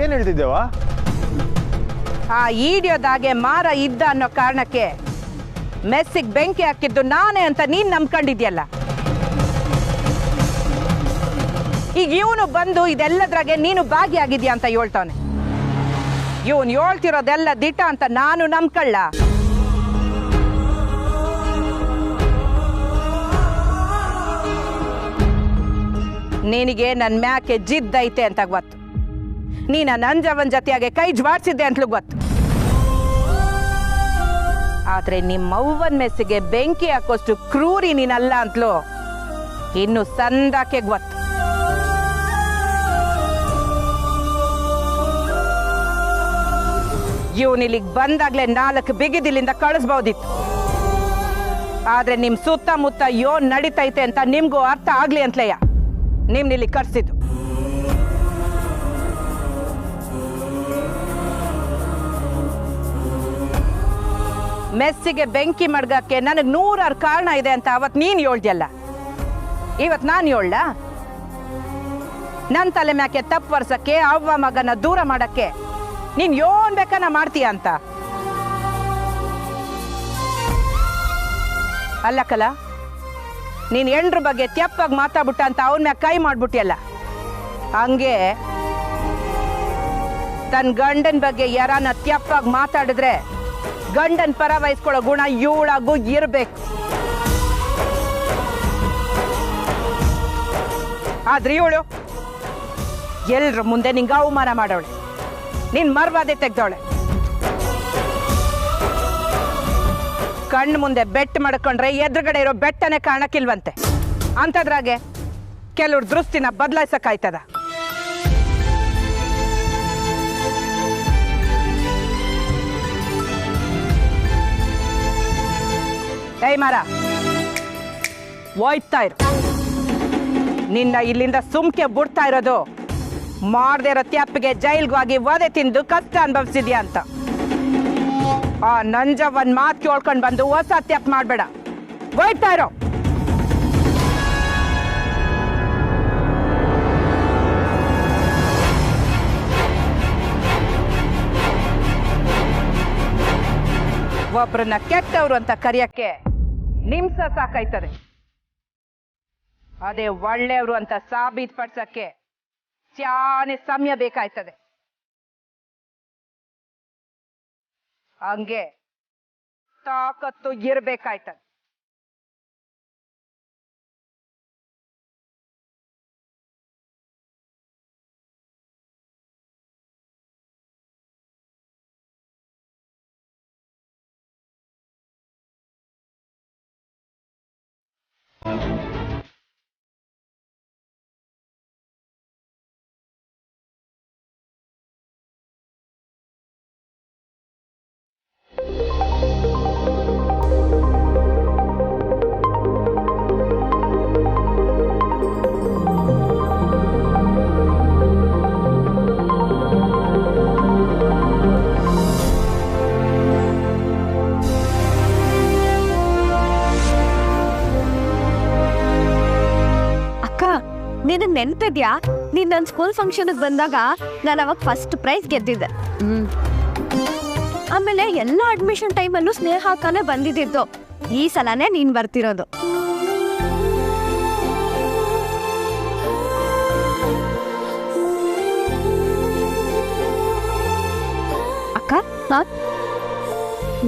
ಏನು ಹೇಳ್ತಿದ್ದೇವ? ಆ ಈಡಿಯೋದಾಗೆ ಮಾರ ಇದ್ದ ಅನ್ನೋ ಕಾರಣಕ್ಕೆ ಮೆಸ್ಸಿಗೆ ಬೆಂಕಿ ಹಾಕಿದ್ದು ನಾನೇ ಅಂತ ನೀನ್ ನಂಬ್ಕೊಂಡಿದ್ಯಲ್ಲ. ಈಗ ಇವನು ಬಂದು ಇದೆಲ್ಲದ್ರಾಗೆ ನೀನು ಭಾಗಿಯಾಗಿದ್ಯಾ ಅಂತ ಹೇಳ್ತಾನೆ. ಇವನು ಹೇಳ್ತಿರೋದೆಲ್ಲ ದಿಟ ಅಂತ ನಾನು ನಂಬ್ಕೊಳ್ಳ. ನಿನಗೆ ನನ್ನ ಮ್ಯಾಕೆ ಜಿದ್ದೈತೆ ಅಂತ ಗೊತ್ತು. ನೀನ ನಂಜವನ್ ಜೊತೆಯಾಗೆ ಕೈ ಜ್ವಾಡ್ಸಿದ್ದೆ ಅಂತಲೂ ಗೊತ್ತು. ಆದ್ರೆ ನಿಮ್ಮವ್ವನ ಮೆಸ್ಸಿಗೆ ಬೆಂಕಿ ಹಾಕೋಷ್ಟು ಕ್ರೂರಿ ನೀನಲ್ಲ ಅಂತಲೂ ಇನ್ನು ಸಂದಾಕೆ ಗೊತ್ತು. ಇವನಿಲ್ಲಿಗೆ ಬಂದಾಗ್ಲೇ 4 ಬಿಗಿದಿಲ್ಲಿಂದ ಕಳಿಸ್ಬಹುದಿತ್ತು. ಆದ್ರೆ ನಿಮ್ ಸುತ್ತಮುತ್ತ ಯೋನ್ ನಡೀತೈತೆ ಅಂತ ನಿಮ್ಗೂ ಅರ್ಥ ಆಗ್ಲಿ ಅಂತಲೇಯ ನಿಮ್ನಿಲ್ಲಿ ಕರ್ಸಿದ್ದು. ಮೆಸ್ಸಿಗೆ ಬೆಂಕಿ ಮಡ್ಗಕ್ಕೆ ನನಗೆ 100 ಕಾರಣ ಇದೆ ಅಂತ ಅವತ್ತು ನೀನು ಹೇಳ್ದ್ಯಲ್ಲ. ಇವತ್ತು ನಾನು ಹೇಳ್ದ ನನ್ನ ತಲೆ ಮ್ಯಾಕೆ ತಪ್ಪು ವರ್ಷಕ್ಕೆ ಅವ್ವ ಮಗನ ದೂರ ಮಾಡಕ್ಕೆ ನೀನ್ ಯೋನ್ ಬೇಕನ್ನ ಮಾಡ್ತೀಯ ಅಂತ ಅಲ್ಲಕ್ಕಲ್ಲ. ನೀನ್ ಹೆಂಡ್ರ ಬಗ್ಗೆ ತೆಪ್ಪಾಗಿ ಮಾತಾಡ್ಬಿಟ್ಟ ಅಂತ ಅವನ ಮ್ಯಾಗ ಕೈ ಮಾಡ್ಬಿಟ್ಟಿಯಲ್ಲ. ಹಂಗೆ ತನ್ನ ಗಂಡನ ಬಗ್ಗೆ ಯಾರನ್ನ ತೆಪ್ಪಾಗಿ ಮಾತಾಡಿದ್ರೆ ಗಂಡನ್ ಪರ ವಹಿಸ್ಕೊಳ್ಳೋ ಗುಣ ಇವಳಾಗೂ ಇರ್ಬೇಕು. ಆದ್ರೆ ಇವಳು ಎಲ್ರ ಮುಂದೆ ನಿಂಗೆ ಅವಮಾನ ಮಾಡೋಳೆ, ನಿನ್ ಮರ್ವಾದೆ ತೆಗ್ದವಳೆ. ಕಣ್ಣು ಮುಂದೆ ಬೆಟ್ ಮಾಡ್ಕೊಂಡ್ರೆ ಎದುರುಗಡೆ ಇರೋ ಬೆಟ್ಟನೆ ಕಾಣಕ್ಕಿಲ್ವಂತೆ. ಅಂತದ್ರಾಗೆ ಕೆಲವ್ರ ದೃಷ್ಟಿನ ಬದಲಾಯಿಸಕ್ಕಾಯ್ತದ. ಏಯ್ ಮಾರ, ಹೋಯ್ತಾ ಇರು. ನಿನ್ನ ಇಲ್ಲಿಂದ ಸುಮ್ಕೆ ಬಿಡ್ತಾ ಇರೋದು ಮಾಡದೇ ಇರೋ ತ್ಯಾಪಿಗೆ ಜೈಲ್ಗೆ ಹೋಗಿ ವಧೆ ತಿಂದು ಕಷ್ಟ ಅನುಭವಿಸಿದ್ಯಾ ಅಂತ. ಆ ನಂಜವನ್ ಮಾತು ಕೇಳ್ಕೊಂಡು ಬಂದು ಹೊಸ ತ್ಯಾಪ್ ಮಾಡಬೇಡ. ಹೋಯ್ತಾ ಇರೋ. ಒಬ್ರನ್ನ ಕೆಟ್ಟವ್ರು ಅಂತ ಕರೆಯಕ್ಕೆ ನಿಮ್ಸ ಸಾಕಾಯ್ತದೆ. ಅದೇ ಒಳ್ಳೆಯವರು ಅಂತ ಸಾಬೀತ್ ಪಡ್ಸಕ್ಕೆ ಚಾನೆ ಸಮಯ ಬೇಕಾಯ್ತದೆ. ಹಂಗೆ ತಾಕತ್ತು ಇರ್ಬೇಕಾಯ್ತದೆ. ನಿನಗೆ ನೆನ್ಪಿದ್ಯಾ, ನೀನ್ ನನ್ನ ಸ್ಕೂಲ್ ಫಂಕ್ಷನ್ಗೆ ಬಂದಾಗ ನಾನು ಅವಾಗ ಫಸ್ಟ್ ಪ್ರೈಸ್ ಗೆದ್ದಿದ್ದೆ. ಆಮೇಲೆ ಎಲ್ಲ ಅಡ್ಮಿಷನ್ ಟೈಮಲ್ಲೂ ಸ್ನೇಹ ಅಕ್ಕನೇ ಬಂದಿದ್ದು. ಈ ಸಲನೇ ನೀನ್ ಬರ್ತಿರೋದು. ಅಕ್ಕ,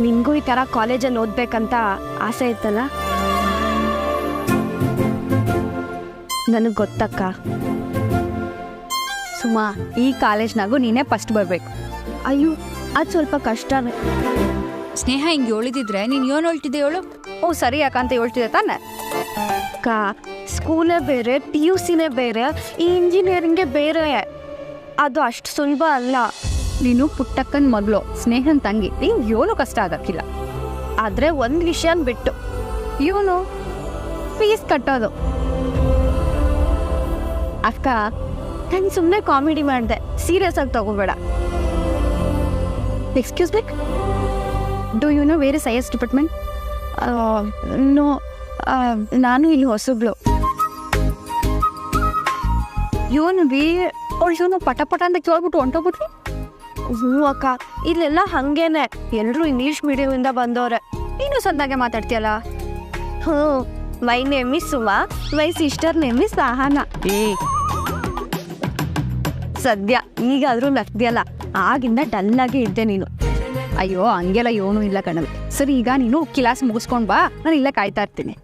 ನಿನ್ಗೂ ಈ ತರ ಕಾಲೇಜಲ್ಲಿ ಓದ್ಬೇಕಂತ ಆಸೆ ಇತ್ತಲ್ಲ? ನನಗೆ ಗೊತ್ತಕ್ಕ. ಸುಮಾ, ಈ ಕಾಲೇಜ್ನಾಗೂ ನೀನೇ ಫಸ್ಟ್ ಬರಬೇಕು. ಅಯ್ಯೋ, ಅದು ಸ್ವಲ್ಪ ಕಷ್ಟನೇ. ಸ್ನೇಹ ಹಿಂಗೆ ಹೇಳಿದಿದ್ರೆ ನೀನು ಏನು ಹೇಳ್ತಿದ್ದೆ ಹೇಳು? ಓ ಸರಿ ಅಕ್ಕ ಅಂತ ಹೇಳ್ತಿದ್ದೆ ತಾನೆ. ಅಕ್ಕ, ಸ್ಕೂಲೇ ಬೇರೆ, PUCನೇ ಬೇರೆ, ಈ ಇಂಜಿನಿಯರಿಂಗೇ ಬೇರೆ. ಅದು ಅಷ್ಟು ಸುಲಭ ಅಲ್ಲ. ನೀನು ಪುಟ್ಟಕ್ಕನ ಮಗಳು, ಸ್ನೇಹನ್ ತಂಗಿ, ನಿಂಗೆ ಏನು ಕಷ್ಟ ಆಗಕ್ಕಿಲ್ಲ. ಆದರೆ ಒಂದು ವಿಷಯನ ಬಿಟ್ಟು ಇವನು ಫೀಸ್ ಕಟ್ಟೋದು. ಅಕ್ಕ, ನಾನು ಸುಮ್ಮನೆ ಕಾಮಿಡಿ ಮಾಡಿದೆ, ಸೀರಿಯಸ್ ಆಗಿ ತಗೋಬೇಡ. Excuse me, do you know where is IS department? No, ನಾನು ಇಲ್ಲಿ ಹೊಸಬ್ಳು. ಇವನು ಅವಳು ಪಟ ಪಟ ಅಂತ ಕೇಳ್ಬಿಟ್ಟು ಹೊಂಟೋಗ್ಬಿಟ್ರಿ. ಹ್ಞೂ ಅಕ್ಕ, ಇಲ್ಲೆಲ್ಲ ಹಾಗೇನೆ, ಎಲ್ಲರೂ ಇಂಗ್ಲೀಷ್ ಮೀಡಿಯಮಿಂದ ಬಂದವ್ರೆ. ನೀನು ಸಂದಾಗೆ ಮಾತಾಡ್ತೀಯಲ್ಲ. ಹ್ಞೂ, my name is Suma, my sister name is Sahana. ಸದ್ಯ ಈಗಾದರೂ ನಗ್ದಿಯಲ್ಲ, ಆಗಿಂದ ಡಲ್ಲಾಗಿ ಇದ್ದೆ ನೀನು. ಅಯ್ಯೋ ಹಂಗೆಲ್ಲ ಏನೂ ಇಲ್ಲ ಕಣವೆ. ಸರಿ, ಈಗ ನೀನು ಕ್ಲಾಸ್ ಮುಗಿಸ್ಕೊಂಡು ಬಾ, ನಾನು ಇಲ್ಲೇ ಕಾಯ್ತಾ ಇರ್ತೀನಿ.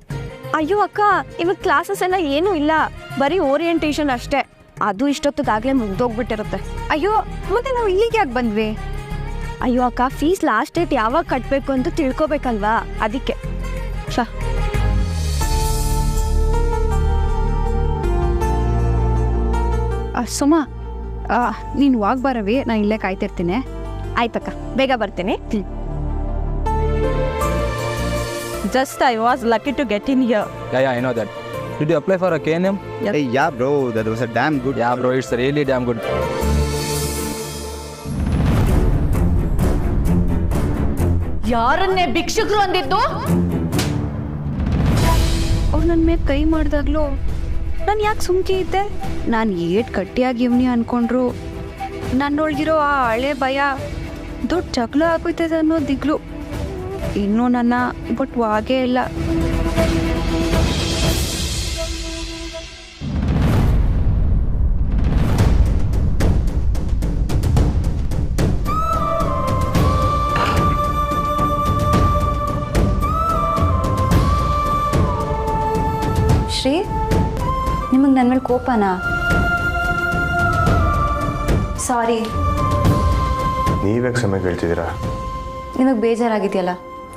ಅಯ್ಯೋ ಅಕ್ಕ, ಇವಾಗ ಕ್ಲಾಸಸ್ ಎಲ್ಲ ಏನೂ ಇಲ್ಲ, ಬರೀ ಓರಿಯೆಂಟೇಷನ್ ಅಷ್ಟೇ. ಅದು ಇಷ್ಟೊತ್ತಿಗಾಗಲೇ ಮುಗ್ದೋಗ್ಬಿಟ್ಟಿರುತ್ತೆ. ಅಯ್ಯೋ ಮತ್ತೆ ನಾವು ಇಲ್ಲಿಗೆ ಯಾಕೆ ಬಂದ್ವಿ? ಅಯ್ಯೋ ಅಕ್ಕ, ಫೀಸ್ ಲಾಸ್ಟ್ ಡೇಟ್ ಯಾವಾಗ ಕಟ್ಟಬೇಕು ಅಂತ ತಿಳ್ಕೊಬೇಕಲ್ವಾ, ಅದಕ್ಕೆ. ಸುಮಾ, ನೀನು ಹೋಗಿ ಬರವಿ, ನಾನು ಇಲ್ಲೇ ಕಾಯ್ತಿರ್ತೀನಿ. ಆಯ್ತಕ್ಕ, ಬೇಗ ಬರ್ತೀನಿ. Just I was lucky to get in here. Yeah, I know that. Did you apply for a KNM? Yep. Hey, yeah, bro, that was a damn good. Yeah, bro, it's really damn good. ಯಾರನ್ನೇ ಭಿಕ್ಷುಕರು ಅಂದಿದ್ದು? ಅವ್ರು ನನ್ನ ಮೇಲೆ ಕೈ ಮಾಡಿದಾಗ್ಲೂ ನಾನು ಯಾಕೆ ಸುಮ್ಕೆ ಇದ್ದೆ? ನಾನು eight ಗಟ್ಟಿಯಾಗಿ ಇವ್ನಿ ಅನ್ಕೊಂಡ್ರು ನನ್ನೊಳಗಿರೋ ಆ ಹಳೆ ಭಯ ದೊಡ್ಡ ಜಗಳ ಆಗೋಯ್ತದೆ ಅನ್ನೋ ದಿಗ್ಲು ಇನ್ನೂ ನನ್ನ ಬಿಟ್ಟವಾಗೇ ಇಲ್ಲ. ಶ್ರೀ, ನಿಮಗೆ ನನ್ನ ಮೇಲೆ ಕೋಪನಾ? ಸಾರಿ. ನೀವ್ಯಾಕೆ ಸಮಯ ಕೇಳ್ತಿದ್ದೀರಾ? ನಿಮಗೆ ಬೇಜಾರಾಗಿದೆಯಲ್ಲ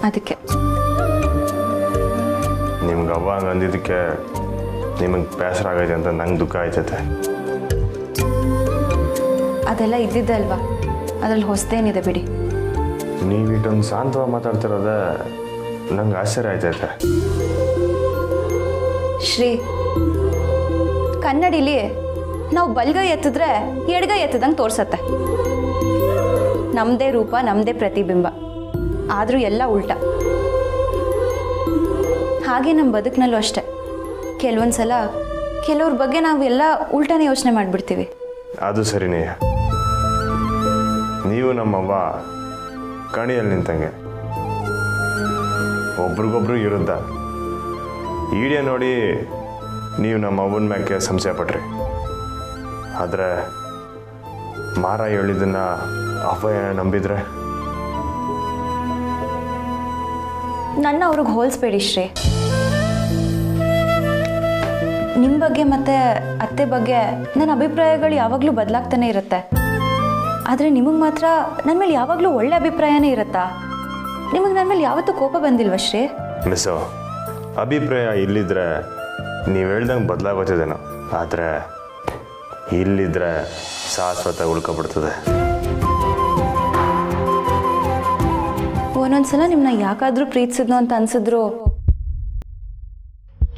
ಅದಕ್ಕೆ. ನಿಮ್ಗೆ ಅವ್ವ ಹಂಗೆ ಅಂದಿದ್ದಕ್ಕೆ ನಿಮಗೆ ಬೇಸರ ಆಗೈತೆ ಅಂತ ನಂಗೆ ದುಃಖ ಆಯ್ತೈತೆ. ಅದೆಲ್ಲ ಇದ್ದಿದ್ದಲ್ವಾ, ಅದರಲ್ಲಿ ಹೊಸದೇನಿದೆ ಬಿಡಿ. ನೀವು ಇಟ್ಟೊಂದು ಶಾಂತವಾಗಿ ಮಾತಾಡ್ತಿರೋದೇ ನಂಗೆ ಆಶ್ಚರ್ಯ ಆಯ್ತೈತೆ. ಶ್ರೀ, ಕನ್ನಡಿಲಿ ನಾವು ಬಲ್ಗೈ ಎತ್ತಿದ್ರೆ ಎಡಗೈ ಎತ್ತದಂಗೆ ತೋರ್ಸತ್ತೆ. ನಮ್ಮದೇ ರೂಪ, ನಮ್ಮದೇ ಪ್ರತಿಬಿಂಬ, ಆದರೂ ಎಲ್ಲ ಉಲ್ಟ. ಹಾಗೆ ನಮ್ಮ ಬದುಕಿನಲ್ಲೂ ಅಷ್ಟೆ, ಕೆಲವೊಂದು ಸಲ ಕೆಲವ್ರ ಬಗ್ಗೆ ನಾವೆಲ್ಲ ಉಲ್ಟಾನೇ ಯೋಚನೆ ಮಾಡಿಬಿಡ್ತೀವಿ. ಅದು ಸರಿನೇ. ನೀವು ನಮ್ಮವ್ವ ಕಣಿಯಲ್ಲಿ ನಿಂತಂಗೆ, ಒಬ್ರಿಗೊಬ್ರು ವಿರುದ್ಧ. ಈಡಿಯೋ ನೋಡಿ ನೀವು ನಮ್ಮ ಅವ್ವನ ಮ್ಯಾಕೆ ಸಂಶಯ ಪಟ್ರಿ, ಆದರೆ ಮಾರ ಹೇಳಿದ್ದನ್ನ ಅವ್ವ ನಂಬಿದ್ರೆ. ನನ್ನ ಅವ್ರಿಗೆ ಹೋಲಿಸ್ಬೇಡಿ ಶ್ರೀ. ನಿಮ್ಮ ಬಗ್ಗೆ ಮತ್ತು ಅತ್ತೆ ಬಗ್ಗೆ ನನ್ನ ಅಭಿಪ್ರಾಯಗಳು ಯಾವಾಗಲೂ ಬದಲಾಗ್ತಾನೆ ಇರುತ್ತೆ. ಆದರೆ ನಿಮಗೆ ಮಾತ್ರ ನನ್ನ ಮೇಲೆ ಯಾವಾಗಲೂ ಒಳ್ಳೆ ಅಭಿಪ್ರಾಯನೇ ಇರುತ್ತಾ? ನಿಮಗೆ ನನ್ನ ಮೇಲೆ ಯಾವತ್ತೂ ಕೋಪ ಬಂದಿಲ್ವ ಶ್ರೀ? ಮಿಸ್ಸು, ಅಭಿಪ್ರಾಯ ಇಲ್ಲಿದ್ರೆ ನೀವು ಹೇಳ್ದಂಗೆ ಬದಲಾಗೋತಿದ್ದೇನೋ, ಆದರೆ ಇಲ್ಲಿದ್ರೆ ಶಾಶ್ವತ ಉಳ್ಕೊಬಿಡ್ತದೆ. ಒಂದೊಂದ್ಸಲ ನಿಮ್ಮನ್ನ ಯಾಕಾದರೂ ಪ್ರೀತಿಸಿದ್ನು ಅಂತ ಅನ್ಸಿದ್ರು,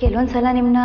ಕೆಲವೊಂದ್ಸಲ ನಿಮ್ಮನ್ನ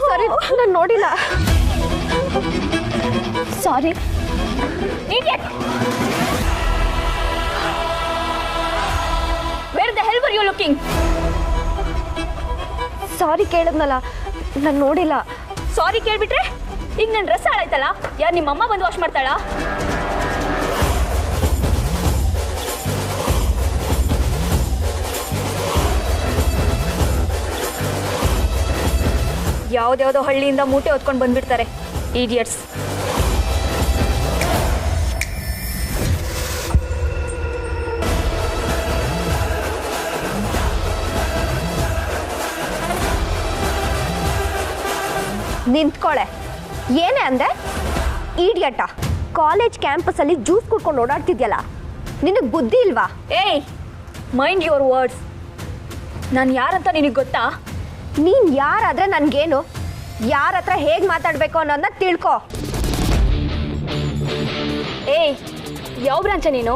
ಸಾರಿ, ನಾನು ನೋಡಿಲ್ಲ. ಸಾರಿ. Where the hell were you looking? ಸಾರಿ ಕೇಳಿದ್ನಲ್ಲ, ನಾನು ನೋಡಿಲ್ಲ. ಸಾರಿ ಕೇಳ್ಬಿಟ್ರೆ ಈಗ ನನ್ನ ಡ್ರೆಸ್ ಹಾಳಾಯ್ತಲ್ಲ, ಯಾರು ನಿಮ್ಮಮ್ಮ ಬಂದು ವಾಶ್ ಮಾಡ್ತಾಳಾ? ಯಾವ್ದ್ಯಾವ್ದೋ ಹಳ್ಳಿಯಿಂದ ಮೂಟೆ ಹೊತ್ಕೊಂಡು ಬಂದ್ಬಿಡ್ತಾರೆ ಈಡಿಯಟ್ಸ್. ನಿಂತ್ಕೊಳೆ. ಏನೇ ಅಂದೆ? ಈಡಿಯಟ. ಕಾಲೇಜ್ ಕ್ಯಾಂಪಸಲ್ಲಿ ಜ್ಯೂಸ್ ಕುಡ್ಕೊಂಡು ಓಡಾಡ್ತಿದ್ಯಲ್ಲ, ನಿನಗೆ ಬುದ್ಧಿ ಇಲ್ವಾ? ಏಯ್, ಮೈಂಡ್ ಯುವರ್ ವರ್ಡ್ಸ್. ನಾನು ಯಾರಂತ ನಿನಗೆ ಗೊತ್ತಾ? ನೀನು ಯಾರಾದ್ರೆ ನನಗೇನು? ಯಾರ ಹತ್ರ ಹೇಗೆ ಮಾತಾಡಬೇಕು ಅನ್ನೋದನ್ನ ತಿಳ್ಕೊ. ಏಯ್, ಯಾವ ಬ್ರಾಂಚ ನೀನು?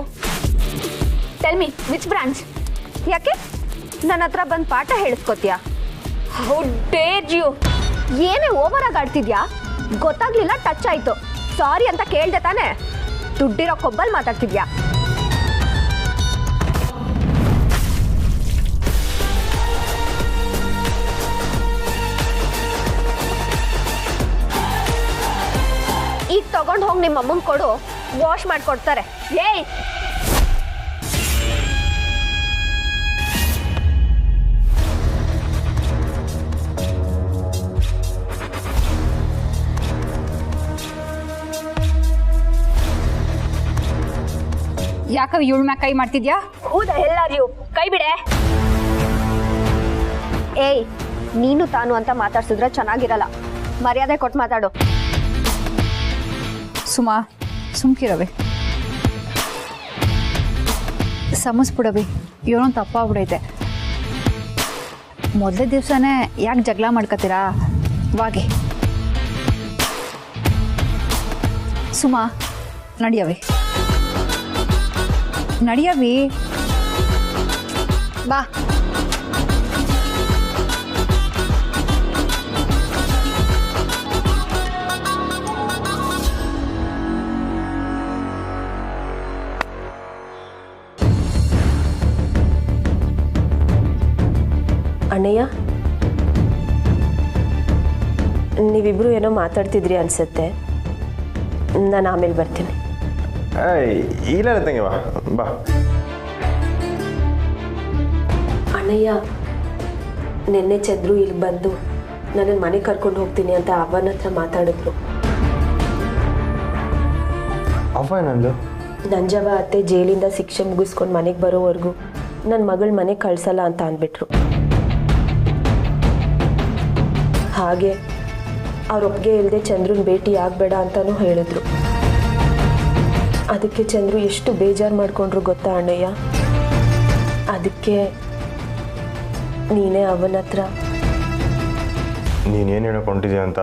Tell me which branch? ಯಾಕೆ ನನ್ನ ಹತ್ರ ಬಂದು ಪಾಠ ಹೇಳಿಸ್ಕೊತೀಯಾ? How dare you! ಏನೇ ಓವರ್ ಆಗಿ ಆಡ್ತಿದ್ಯಾ? ಗೊತ್ತಾಗ್ಲಿಲ್ಲ, ಟಚ್ ಆಯ್ತು, ಸಾರಿ ಅಂತ ಕೇಳ್ದೆ ತಾನೆ? ದುಡ್ಡಿರೋ ಕೊಬ್ಬಲ್ ಮಾತಾಡ್ತಿದ್ಯಾ? ಈಗ ತಗೊಂಡು ಹೋಗಿ ನಿಮ್ಮ ಅಮ್ಮಂಗೆ ಕೊಡು, ವಾಶ್ ಮಾಡಿಕೊಡ್ತಾರೆ. ಏಯ್, ಯಾಕ ಇವಳ ಮ್ಯಾಗ ಕೈ ಮಾಡ್ತಿದ್ಯಾ? Who the hell are you? ಕೈ ಬಿಡೆ. ಏಯ್, ನೀನು ತಾನು ಅಂತ ಮಾತಾಡ್ಸಿದ್ರೆ ಚೆನ್ನಾಗಿರಲ್ಲ. ಮರ್ಯಾದೆ ಕೊಟ್ಟು ಮಾತಾಡು. ಸುಮಾ, ಸುಮ್ಕಿರವೆ, ಸಮಸ್ಬಿಡವಿ, ಏನೋ ತಪ್ಪಾಗ್ಬಿಡೈತೆ. ಮೊದಲೇ ದಿವಸನೇ ಯಾಕೆ ಜಗಳ ಮಾಡ್ಕೊತೀರಾ? ವಾಗಿ ಸುಮಾ, ನಡಿಯವಿ ನಡಿಯವಿ, ಬಾ. ಅಣ್ಣಯ್ಯ, ನೀವಿಬ್ರು ಏನೋ ಮಾತಾಡ್ತಿದ್ರಿ ಅನ್ಸುತ್ತೆ. ನಾನು ಆಮೇಲೆ ಬರ್ತೀನಿ. ಇಲ್ಲ ತಂಗಿ, ಬಾ. ಅಣ್ಣಯ್ಯ, ನಿನ್ನೆ ಚಂದ್ರು ಇಲ್ಲಿ ಬಂದು ನನ್ನ ಮನೆಗೆ ಕರ್ಕೊಂಡು ಹೋಗ್ತೀನಿ ಅಂತ ಅವನ ಹತ್ರ ಮಾತಾಡಿದ್ರು. ಅವ ಏನಂದು? ನಂಜವ ಅತ್ತೆ ಜೈಲಿಂದ ಶಿಕ್ಷೆ ಮುಗಿಸ್ಕೊಂಡು ಮನೆಗೆ ಬರೋವರೆಗೂ ನನ್ನ ಮಗಳ ಮನೆಗೆ ಕಳ್ಸಲ್ಲ ಅಂತ ಅಂದ್ಬಿಟ್ರು. ಹಾಗೆ ಅವ್ರ ಒಪ್ಪಿಗೆ ಇಲ್ಲದೆ ಚಂದ್ರನ್ ಭೇಟಿ ಆಗಬೇಡ ಅಂತಲೂ ಹೇಳಿದ್ರು. ಅದಕ್ಕೆ ಚಂದ್ರು ಎಷ್ಟು ಬೇಜಾರು ಮಾಡ್ಕೊಂಡ್ರು ಗೊತ್ತಾ ಅಣ್ಣಯ್ಯ? ಅದಕ್ಕೆ ನೀನೇ ಅವನ ಹತ್ರ. ನೀನೇನು ಹೇಳ್ಕೊಂಡಿದ್ಯಾ ಅಂತ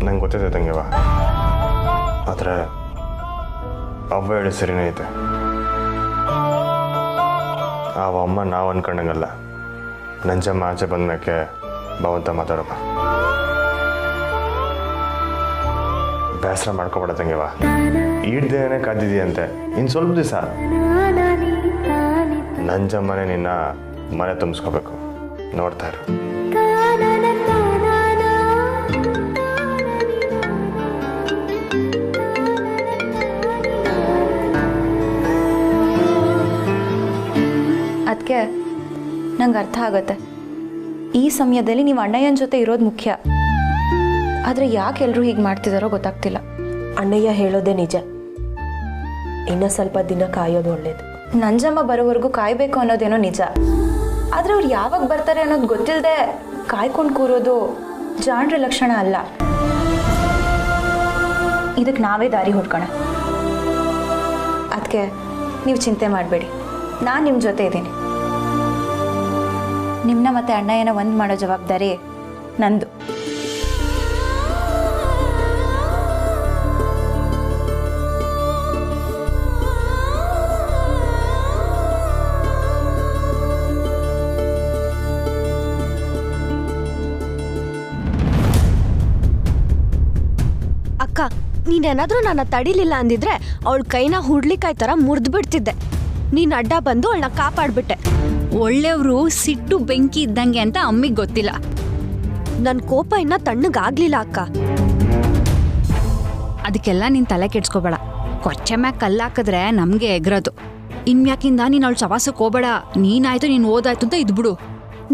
ನಂಗೆ ಗೊತ್ತಿದೆ ತಂಗಿವ, ಆದರೆ ಅವ್ವ ಹೇಳಿ ಸರಿನೇ ಐತೆ. ಅವ ಅಮ್ಮ ನಾವು ಅನ್ಕೊಂಡಂಗಲ್ಲ. ನಂಜಮ್ಮ ಆಚೆ ಬಂದ್ಮೇಕೆ ಭಾವಂತ ಮಾತಾಡಪ್ಪ. ಬೇಸರ ಮಾಡ್ಕೊಬೇಡ ತಂಗಿವ, ಈಡ್ದೇನೆ ಕಾದಿದೆಯಂತೆ. ಇನ್ನು ಸ್ವಲ್ಪ ದಿವಸ ನಂಜಮ್ಮನೆ ನಿನ್ನ ಮನೆ ತುಂಬಿಸ್ಕೋಬೇಕು. ನೋಡ್ತಾ ಇರು. ಅದಕ್ಕೆ ನಂಗೆ ಅರ್ಥ ಆಗತ್ತೆ, ಈ ಸಮಯದಲ್ಲಿ ನೀವು ಅಣ್ಣಯ್ಯನ ಜೊತೆ ಇರೋದು ಮುಖ್ಯ. ಆದರೆ ಯಾಕೆ ಎಲ್ಲರೂ ಹೀಗೆ ಮಾಡ್ತಿದ್ದಾರೋ ಗೊತ್ತಾಗ್ತಿಲ್ಲ. ಅಣ್ಣಯ್ಯ ಹೇಳೋದೇ ನಿಜ. ಇನ್ನೂ ಸ್ವಲ್ಪ ದಿನ ಕಾಯೋದು ಒಳ್ಳೇದು. ನಂಜಮ್ಮ ಬರೋವರೆಗೂ ಕಾಯಬೇಕು ಅನ್ನೋದೇನೋ ನಿಜ. ಆದರೆ ಅವ್ರು ಯಾವಾಗ ಬರ್ತಾರೆ ಅನ್ನೋದು ಗೊತ್ತಿಲ್ಲದೆ ಕಾಯ್ಕೊಂಡು ಕೂರೋದು ಜಾಣ್ರ ಲಕ್ಷಣ ಅಲ್ಲ. ಇದಕ್ಕೆ ನಾವೇ ದಾರಿ ಹುಡ್ಕೋಣ. ಅದಕ್ಕೆ ನೀವು ಚಿಂತೆ ಮಾಡಬೇಡಿ, ನಾನು ನಿಮ್ಮ ಜೊತೆ ಇದ್ದೀನಿ. ನಿಮ್ಮನ್ನ ಮತ್ತು ಅಣ್ಣಯ್ಯನ ಒಂದು ಮಾಡೋ ಜವಾಬ್ದಾರಿ ನಂದು. ಅಕ್ಕ, ನೀನೇನಾದ್ರೂ ನನ್ನ ತಡಿಲಿಲ್ಲ ಅಂದಿದ್ರೆ ಅವಳ ಕೈನ ಹುಡ್ಲಿಕಾಯ್ ಥರ ಮುರಿದು ಬಿಡ್ತಿದ್ದೆ. ನೀನು ಅಡ್ಡ ಬಂದು ಅವಳನ್ನ ಕಾಪಾಡ್ಬಿಟ್ಟೆ. ಒಳ್ಳೆಯವರು ಸಿಟ್ಟು ಬೆಂಕಿ ಇದ್ದಂಗೆ ಅಂತ ಅಮ್ಮಿಗೆ ಗೊತ್ತಿಲ್ಲ. ನನ್ನ ಕೋಪ ಇನ್ನ ತಣ್ಣಗಾಗ್ಲಿಲ್ಲ ಅಕ್ಕ. ಅದಕ್ಕೆಲ್ಲ ನೀನು ತಲೆ ಕೆಡ್ಸ್ಕೋಬೇಡ. ಕೊಚ್ಚೆ ಮ್ಯಾಗ ಕಲ್ಲಾಕಿದ್ರೆ ನಮಗೆ ಎಗ್ರದು. ಇನ್ಮ್ಯಾಕಿಂದ ನೀನು ಅವಳು ಸವಾಸಕ್ಕೆ ಹೋಗಬೇಡ. ನೀನಾಯ್ತು, ನೀನು ಓದಾಯ್ತು ಅಂತ ಇದ್ಬಿಡು.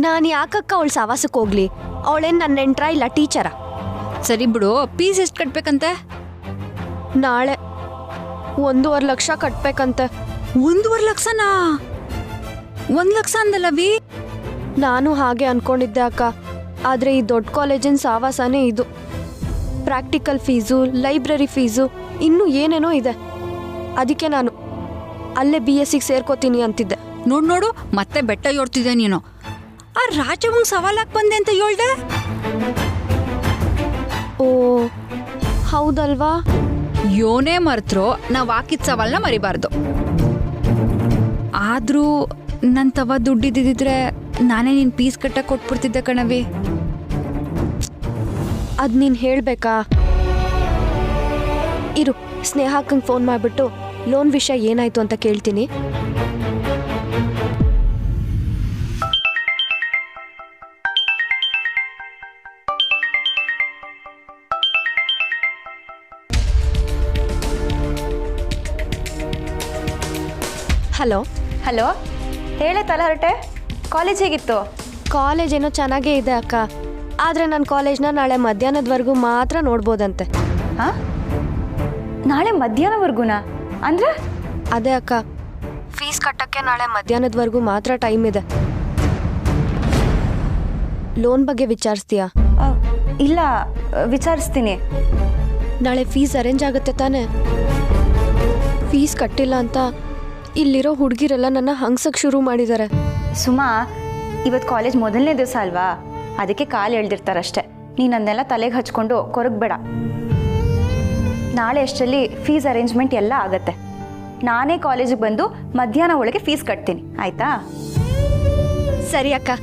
ನಾನು ಯಾಕಕ್ಕ ಅವಳು ಸವಾಸಕ್ಕೆ ಹೋಗ್ಲಿ? ಅವಳೇನು ನನ್ನ ನೆಂಟ್ರ ಇಲ್ಲ ಟೀಚರ. ಸರಿ ಬಿಡು, ಫೀಸ್ ಎಷ್ಟು ಕಟ್ಬೇಕಂತೆ? ನಾಳೆ 1.5 ಲಕ್ಷ ಕಟ್ಬೇಕಂತೆ. 1.5 ಲಕ್ಷನಾ? 1 ಲಕ್ಷ ಅಂದಲ್ಲವಿ? ನಾನು ಹಾಗೆ ಅನ್ಕೊಂಡಿದ್ದೆ ಅಕ್ಕ. ಆದರೆ ಈ ದೊಡ್ಡ ಕಾಲೇಜಿನ ಸಾವಾಸನೇ ಇದು. ಪ್ರಾಕ್ಟಿಕಲ್ ಫೀಸು, ಲೈಬ್ರರಿ ಫೀಸು, ಇನ್ನೂ ಏನೇನೋ ಇದೆ. ಅದಕ್ಕೆ ನಾನು ಅಲ್ಲೇ BSc ಸೇರ್ಕೋತೀನಿ ಅಂತಿದ್ದೆ. ನೋಡು ಮತ್ತೆ ಬೆಟ್ಟ ಯೋಡ್ತಿದ್ದೆ ನೀನು. ಆ ರಾಜವಂಗ್ ಸವಾಲಾಗಿ ಬಂದೆ ಅಂತ ಹೇಳ್ದೆ. ಓ ಹೌದಲ್ವಾ? ಯೋನೇ ಮರೆತ್ರು ನಾವು ಹಾಕಿದ ಸವಾಲನ್ನ ಮರಿಬಾರ್ದು. ಆದರೂ ನನ್ನ ತವ ದುಡ್ಡಿದ್ದಿದ್ರೆ ನಾನೇ ನಿನ್ನ ಫೀಸ್ ಕಟ್ಟಕ್ಕೆ ಕೊಟ್ಬಿಡ್ತಿದ್ದೆ ಕಣವಿ. ಅದು ನೀನು ಹೇಳಬೇಕಾ? ಇರು, ಸ್ನೇಹಕ್ಕಂಗೆ ಫೋನ್ ಮಾಡಿಬಿಟ್ಟು ಲೋನ್ ವಿಷಯ ಏನಾಯ್ತು ಅಂತ ಕೇಳ್ತೀನಿ. ಹಲೋ ಹಲೋ, ಹೇಳೆ ತಲಹರಟೆ, ಕಾಲೇಜ್ ಹೇಗಿತ್ತು? ಕಾಲೇಜ್ ಏನೋ ಚೆನ್ನಾಗೇ ಇದೆ ಅಕ್ಕ. ಆದರೆ ನನ್ನ ಕಾಲೇಜ್ನ ನಾಳೆ ಮಧ್ಯಾಹ್ನದವರೆಗೂ ಮಾತ್ರ ನೋಡ್ಬೋದಂತೆ. ಹಾಂ, ನಾಳೆ ಮಧ್ಯಾಹ್ನವರೆಗೂನಾ? ಅಂದರೆ ಅದೇ ಅಕ್ಕ, ಫೀಸ್ ಕಟ್ಟಕ್ಕೆ ನಾಳೆ ಮಧ್ಯಾಹ್ನದವರೆಗೂ ಮಾತ್ರ ಟೈಮ್ ಇದೆ. ಲೋನ್ ಬಗ್ಗೆ ವಿಚಾರಿಸ್ತೀಯಾ? ಇಲ್ಲ, ವಿಚಾರಿಸ್ತೀನಿ. ನಾಳೆ ಫೀಸ್ ಅರೇಂಜ್ ಆಗುತ್ತೆ ತಾನೇ? ಫೀಸ್ ಕಟ್ಟಿಲ್ಲ ಅಂತ ಇಲ್ಲಿರೋ ಹುಡುಗಿರೆಲ್ಲ ನನ್ನ ಹಂಗ್ಸಕ್ಕೆ ಶುರು ಮಾಡಿದ್ದಾರೆ. ಸುಮಾ, ಇವತ್ತು ಕಾಲೇಜ್ ಮೊದಲನೇ ದಿವಸ ಅಲ್ವಾ, ಅದಕ್ಕೆ ಕಾಲು ಎಳ್ದಿರ್ತಾರಷ್ಟೆ. ನೀನು ಅದನ್ನೆಲ್ಲ ತಲೆಗೆ ಹಚ್ಕೊಂಡು ಕೊರಗಬೇಡ. ನಾಳೆ ಅಷ್ಟರಲ್ಲಿ ಫೀಸ್ ಅರೇಂಜ್ಮೆಂಟ್ ಎಲ್ಲ ಆಗತ್ತೆ. ನಾನೇ ಕಾಲೇಜಿಗೆ ಬಂದು ಮಧ್ಯಾಹ್ನ ಒಳಗೆ ಫೀಸ್ ಕಟ್ತೀನಿ, ಆಯಿತಾ? ಸರಿ ಅಕ್ಕ,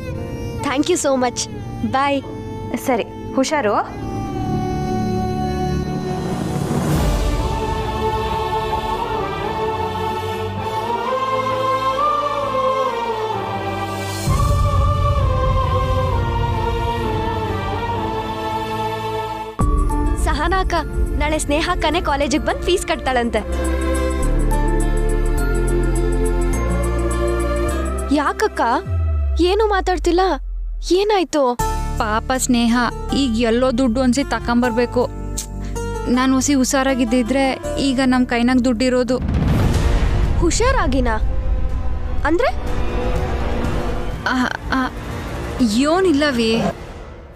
ಥ್ಯಾಂಕ್ ಯು ಸೋ ಮಚ್. ಬಾಯ್. ಸರಿ, ಹುಷಾರು. ಸಹನಾ ಅಕ್ಕ ನಾಳೆ ಸ್ನೇಹ ಅಕ್ಕನೇ ಕಾಲೇಜಿಗೆ ಬಂದು ಫೀಸ್ ಕಟ್ತಾಳಂತೆ. ಯಾಕಕ್ಕ ಏನು ಮಾತಾಡ್ತಿಲ್ಲ? ಏನಾಯ್ತು? ಪಾಪ ಸ್ನೇಹ ಈಗ ಎಲ್ಲೋ ದುಡ್ಡು ಅನ್ಸಿ ತಕೊಂಬರ್ಬೇಕು. ನಾನು ಹೊಸಿ ಹುಷಾರಾಗಿದ್ದಿದ್ರೆ ಈಗ ನಮ್ಮ ಕೈನಾಗ ದುಡ್ಡಿರೋದು. ಹುಷಾರಾಗಿನಾ ಅಂದ್ರೆ? ಏನಿಲ್ಲವೇ,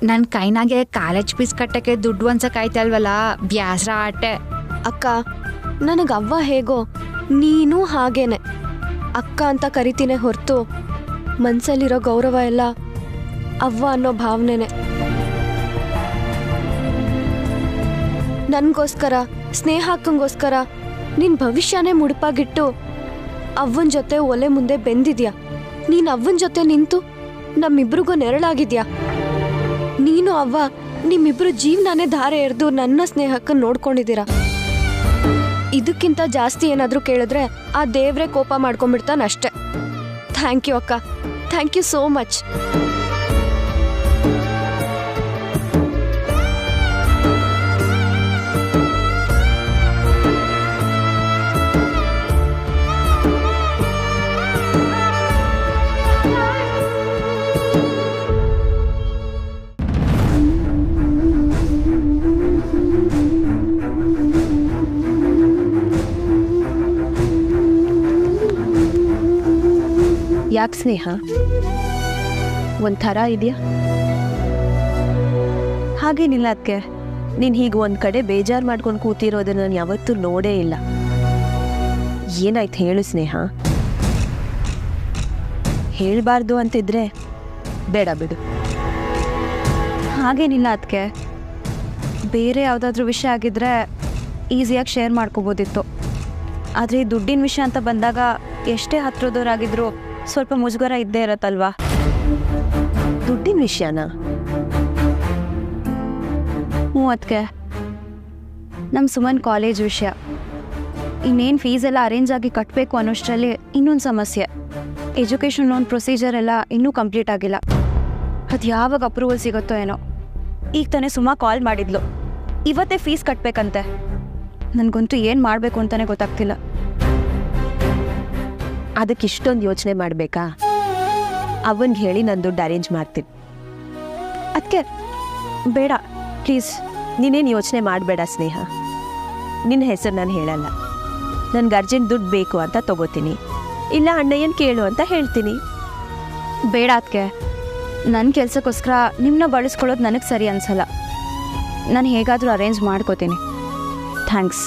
ನನ್ನ ಕೈನಾಗೆ ಕಾಲೇಜ್ ಫೀಸ್ ಕಟ್ಟಕ್ಕೆ ದುಡ್ಡು ಅನ್ಸಕ್ಕಾಯ್ತಲ್ವಲ್ಲ, ಬ್ಯಾಸ್ರ ಆಟೆ. ಅಕ್ಕ ನನಗೆ ಅವ್ವ ಹೇಗೋ, ನೀನು ಹಾಗೇನೆ. ಅಕ್ಕ ಅಂತ ಕರಿತೀನಿ ಹೊರತು ಮನ್ಸಲ್ಲಿರೋ ಗೌರವ ಎಲ್ಲ ಅವ್ವ ಅನ್ನೋ ಭಾವನೆನೆ. ನನಗೋಸ್ಕರ, ಸ್ನೇಹ ಅಕ್ಕಂಗೋಸ್ಕರ ನಿನ್ನ ಭವಿಷ್ಯನೇ ಮುಡುಪಾಗಿಟ್ಟು ಅವ್ವನ ಜೊತೆ ಒಲೆ ಮುಂದೆ ಬೆಂದಿದ್ಯಾ. ನೀನು ಅವ್ವನ ಜೊತೆ ನಿಂತು ನಮ್ಮಿಬ್ರಿಗೂ ನೆರಳಾಗಿದ್ಯಾ. ನೀನು ಅವ್ವ ನಿಮ್ಮಿಬ್ರು ಜೀವನಾನೇ ಧಾರೆ ಎರೆದು ನನ್ನ ಸ್ನೇಹಕ್ಕನ್ನು ನೋಡ್ಕೊಂಡಿದ್ದೀರಾ. ಇದಕ್ಕಿಂತ ಜಾಸ್ತಿ ಏನಾದರೂ ಕೇಳಿದ್ರೆ ಆ ದೇವ್ರೇ ಕೋಪ ಮಾಡ್ಕೊಂಡ್ಬಿಡ್ತಾನಷ್ಟೆ. ಥ್ಯಾಂಕ್ ಯು ಅಕ್ಕ, ಥ್ಯಾಂಕ್ ಯು ಸೋ ಮಚ್. ಯಾಕೆ ಸ್ನೇಹ ಒಂಥರ ಇದೆಯಾ? ಹಾಗೇನಿಲ್ಲ ಅದಕ್ಕೆ. ನೀನು ಹೀಗೆ ಒಂದು ಕಡೆ ಬೇಜಾರು ಮಾಡ್ಕೊಂಡು ಕೂತಿರೋದನ್ನ ನಾನು ಯಾವತ್ತೂ ನೋಡೇ ಇಲ್ಲ. ಏನಾಯ್ತು ಹೇಳು ಸ್ನೇಹ. ಹೇಳಬಾರ್ದು ಅಂತಿದ್ರೆ ಬೇಡ ಬಿಡು. ಹಾಗೇನಿಲ್ಲ ಅದಕ್ಕೆ, ಬೇರೆ ಯಾವುದಾದ್ರೂ ವಿಷಯ ಆಗಿದ್ರೆ ಈಸಿಯಾಗಿ ಶೇರ್ ಮಾಡ್ಕೋಬೋದಿತ್ತು. ಆದರೆ ದುಡ್ಡಿನ ವಿಷಯ ಅಂತ ಬಂದಾಗ ಎಷ್ಟೇ ಹತ್ರದವರಾಗಿದ್ರು ಸ್ವಲ್ಪ ಮುಜುಗರ ಇದ್ದೇ ಇರತ್ತಲ್ವಾ? ದುಡ್ಡಿನ ವಿಷಯನಾ? ಅದಕ್ಕೆ ನಮ್ಮ ಸುಮನ್ ಕಾಲೇಜ್ ವಿಷಯ. ಇನ್ನೇನು ಫೀಸ್ ಎಲ್ಲ ಅರೇಂಜ್ ಆಗಿ ಕಟ್ಟಬೇಕು ಅನ್ನೋಷ್ಟರಲ್ಲಿ ಇನ್ನೊಂದು ಸಮಸ್ಯೆ. ಎಜುಕೇಷನ್ ಲೋನ್ ಪ್ರೊಸೀಜರ್ ಎಲ್ಲ ಇನ್ನೂ ಕಂಪ್ಲೀಟ್ ಆಗಿಲ್ಲ. ಅದು ಯಾವಾಗ ಅಪ್ರೂವಲ್ ಸಿಗುತ್ತೋ ಏನೋ. ಈಗ ತಾನೇ ಸುಮಾ ಕಾಲ್ ಮಾಡಿದ್ಲು, ಇವತ್ತೇ ಫೀಸ್ ಕಟ್ಟಬೇಕಂತೆ. ನನಗಂತೂ ಏನು ಮಾಡಬೇಕು ಅಂತಲೇ ಗೊತ್ತಾಗ್ತಿಲ್ಲ. ಅದಕ್ಕೆ ಇಷ್ಟೊಂದು ಯೋಚನೆ ಮಾಡಬೇಕಾ? ಅವನ್ಗೆ ಹೇಳಿ ನಾನು ದುಡ್ಡು ಅರೇಂಜ್ ಮಾಡ್ತೀನಿ. ಅದಕ್ಕೆ ಬೇಡ ಪ್ಲೀಸ್. ನೀನೇನು ಯೋಚನೆ ಮಾಡಬೇಡ ಸ್ನೇಹ. ನಿನ್ನ ಹೆಸರು ನಾನು ಹೇಳಲ್ಲ. ನನಗೆ ಅರ್ಜೆಂಟ್ ದುಡ್ಡು ಬೇಕು ಅಂತ ತೊಗೋತೀನಿ, ಇಲ್ಲ ಅಣ್ಣಯ್ಯನ ಕೇಳು ಅಂತ ಹೇಳ್ತೀನಿ. ಬೇಡ ಅದಕ್ಕೆ. ನನ್ನ ಕೆಲಸಕ್ಕೋಸ್ಕರ ನಿಮ್ಮನ್ನ ಬಳಸ್ಕೊಳ್ಳೋದು ನನಗೆ ಸರಿ ಅನಿಸಲ್ಲ. ನಾನು ಹೇಗಾದರೂ ಅರೇಂಜ್ ಮಾಡ್ಕೋತೀನಿ. ಥ್ಯಾಂಕ್ಸ್.